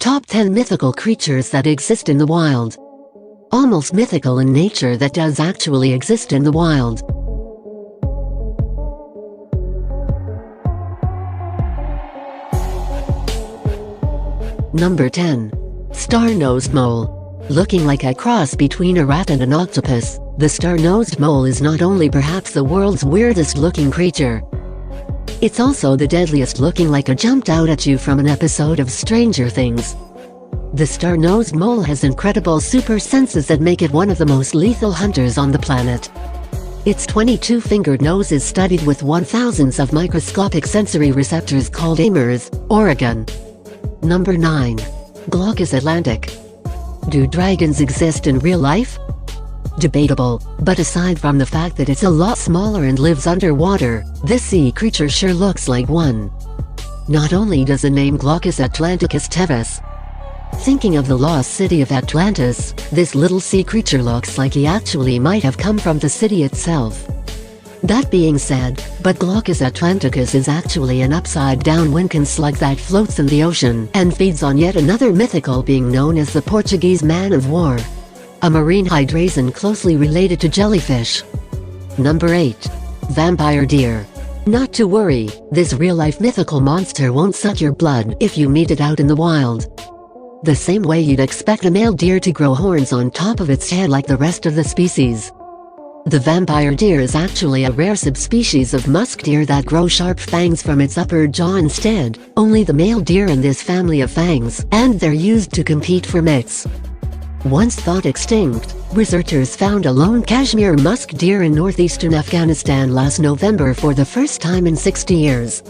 Top 10 mythical creatures that exist in the wild. Almost mythical in nature that does actually exist in the wild. Number 10. Star-nosed mole. Looking like a cross between a rat and an octopus, the star-nosed mole is not only perhaps the world's weirdest-looking creature, it's also the deadliest, looking like it jumped out at you from an episode of Stranger Things. The star-nosed mole has incredible super senses that make it one of the most lethal hunters on the planet. Its 22-fingered nose is studded with 1,000s of microscopic sensory receptors called amers, Oregon. Number 9. Glaucus atlantic. Do dragons exist in real life? Debatable, but aside from the fact that it's a lot smaller and lives underwater, this sea creature sure looks like one. Not only does the name Glaucus atlanticus tevis, thinking of the lost city of Atlantis, this little sea creature looks like he actually might have come from the city itself. That being said, but Glaucus atlanticus is actually an upside-down Wincan slug that floats in the ocean and feeds on yet another mythical being known as the Portuguese man of war, a marine hydrazan closely related to jellyfish. Number 8. Vampire deer. Not to worry, this real-life mythical monster won't suck your blood if you meet it out in the wild. The same way you'd expect a male deer to grow horns on top of its head like the rest of the species. The vampire deer is actually a rare subspecies of musk deer that grow sharp fangs from its upper jaw instead, only the male deer in this family of fangs, and they're used to compete for mates. Once thought extinct, researchers found a lone Kashmir musk deer in northeastern Afghanistan last November for the first time in 60 years.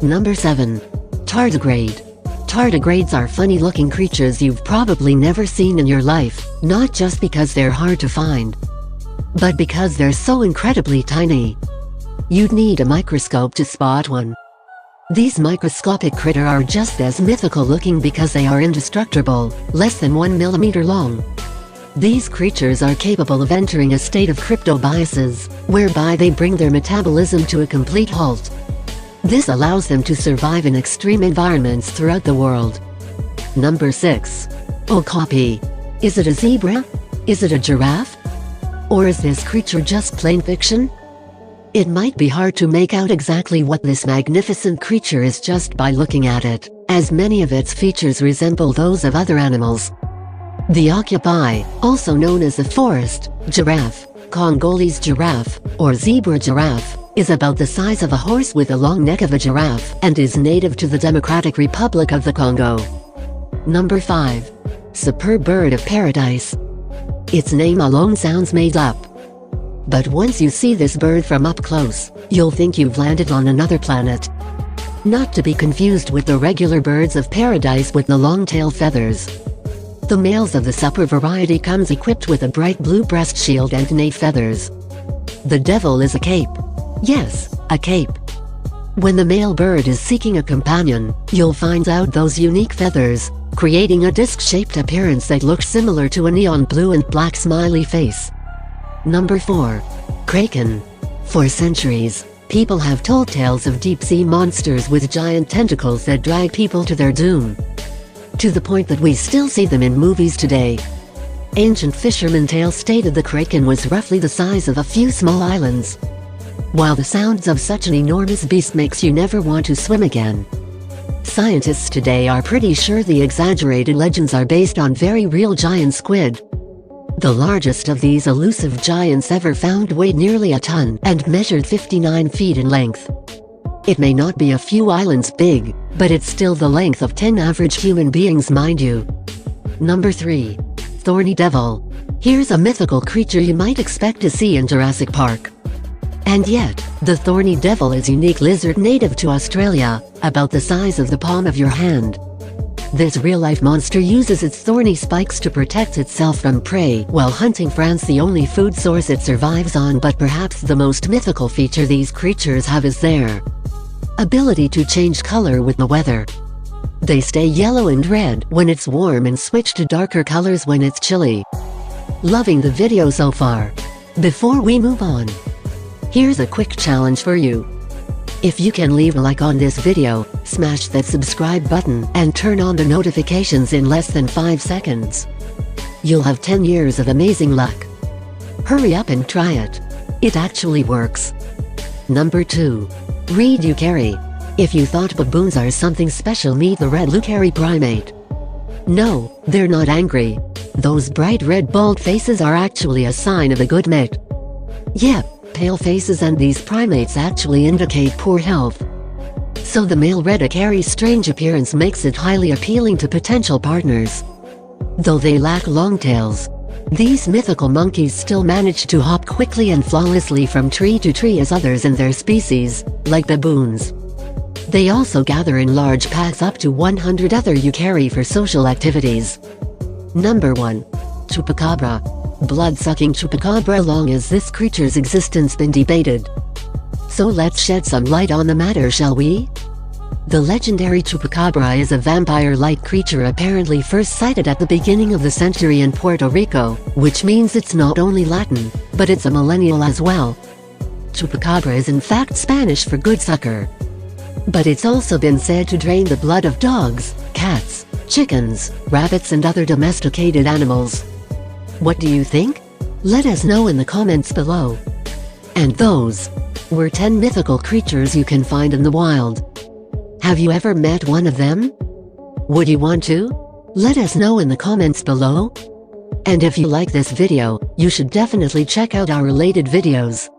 Number 7. Tardigrade. Tardigrades are funny-looking creatures you've probably never seen in your life, not just because they're hard to find, but because they're so incredibly tiny. You'd need a microscope to spot one. These microscopic critters are just as mythical looking because they are indestructible, less than 1 millimeter long. These creatures are capable of entering a state of cryptobiosis, whereby they bring their metabolism to a complete halt. This allows them to survive in extreme environments throughout the world. Number 6. Okapi. Is it a zebra? Is it a giraffe? Or is this creature just plain fiction? It might be hard to make out exactly what this magnificent creature is just by looking at it, as many of its features resemble those of other animals. The okapi, also known as the forest giraffe, Congolese giraffe, or zebra giraffe, is about the size of a horse with a long neck of a giraffe and is native to the Democratic Republic of the Congo. Number 5. Superb bird of paradise. Its name alone sounds made up. But once you see this bird from up close, you'll think you've landed on another planet. Not to be confused with the regular birds of paradise with the long tail feathers. The males of the super variety comes equipped with a bright blue breast shield and innate feathers. The devil is a cape. Yes, a cape. When the male bird is seeking a companion, you'll find out those unique feathers, creating a disc-shaped appearance that looks similar to a neon blue and black smiley face. Number 4. Kraken. For centuries, people have told tales of deep-sea monsters with giant tentacles that drag people to their doom, to the point that we still see them in movies today. Ancient fishermen tales stated the kraken was roughly the size of a few small islands. While the sounds of such an enormous beast makes you never want to swim again, scientists today are pretty sure the exaggerated legends are based on very real giant squid. The largest of these elusive giants ever found weighed nearly a ton and measured 59 feet in length. It may not be a few islands big, but it's still the length of 10 average human beings, mind you. Number 3. Thorny devil. Here's a mythical creature you might expect to see in Jurassic Park. And yet, the thorny devil is a unique lizard native to Australia, about the size of the palm of your hand. This real-life monster uses its thorny spikes to protect itself from prey while hunting. France, the only food source it survives on, but perhaps the most mythical feature these creatures have is their ability to change color with the weather. They stay yellow and red when it's warm and switch to darker colors when it's chilly. Loving the video so far. Before we move on, here's a quick challenge for you. If you can leave a like on this video, smash that subscribe button and turn on the notifications in less than 5 seconds. You'll have 10 years of amazing luck. Hurry up and try it. It actually works. Number 2. Red Ucari. If you thought baboons are something special, meet the red Ucari primate. No, they're not angry. Those bright red bald faces are actually a sign of a good mate. Yep, pale faces and these primates actually indicate poor health. So the male red Ucari's strange appearance makes it highly appealing to potential partners. Though they lack long tails, these mythical monkeys still manage to hop quickly and flawlessly from tree to tree as others in their species, like baboons. They also gather in large packs up to 100 other Ucari for social activities. Number 1. Chupacabra. Blood-sucking chupacabra. Long as this creature's existence been debated. So let's shed some light on the matter, shall we? The legendary chupacabra is a vampire-like creature apparently first sighted at the beginning of the century in Puerto Rico, which means it's not only Latin, but it's a millennial as well. Chupacabra is in fact Spanish for good sucker. But it's also been said to drain the blood of dogs, cats, chickens, rabbits and other domesticated animals. What do you think? Let us know in the comments below. And those were 10 mythical creatures you can find in the wild. Have you ever met one of them? Would you want to? Let us know in the comments below. And if you like this video, you should definitely check out our related videos.